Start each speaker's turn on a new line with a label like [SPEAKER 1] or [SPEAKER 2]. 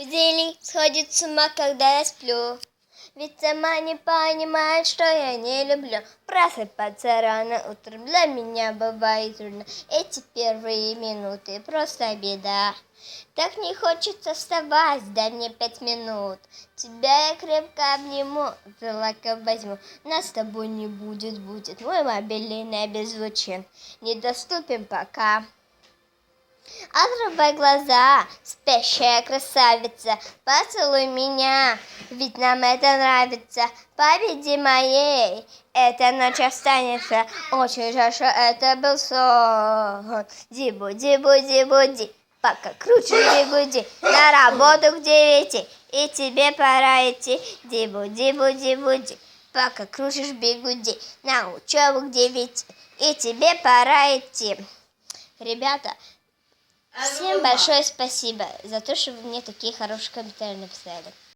[SPEAKER 1] Будильник сходит с ума, когда я сплю. Ведь сама не понимает, что я не люблю. Просыпаться рано утром для меня бывает трудно. Эти первые минуты просто беда. Так не хочется вставать, дай мне 5 минут. Тебя я крепко обниму, за лака возьму. Нас с тобой не будет, мой мобильный обезвучен. Недоступен пока. Открывай глаза, спящая красавица, поцелуй меня, ведь нам это нравится. Победи моей, эта ночь останется, очень жаль, что это был сон. Ди-буди, буди, буди, пока круче бигуди, на работу к 9, и тебе пора идти. Ди-буди, буди, буди, пока кружишь бигуди, на учебу к 9, и тебе пора идти. Ребята, всем большое спасибо за то, что вы мне такие хорошие комментарии написали.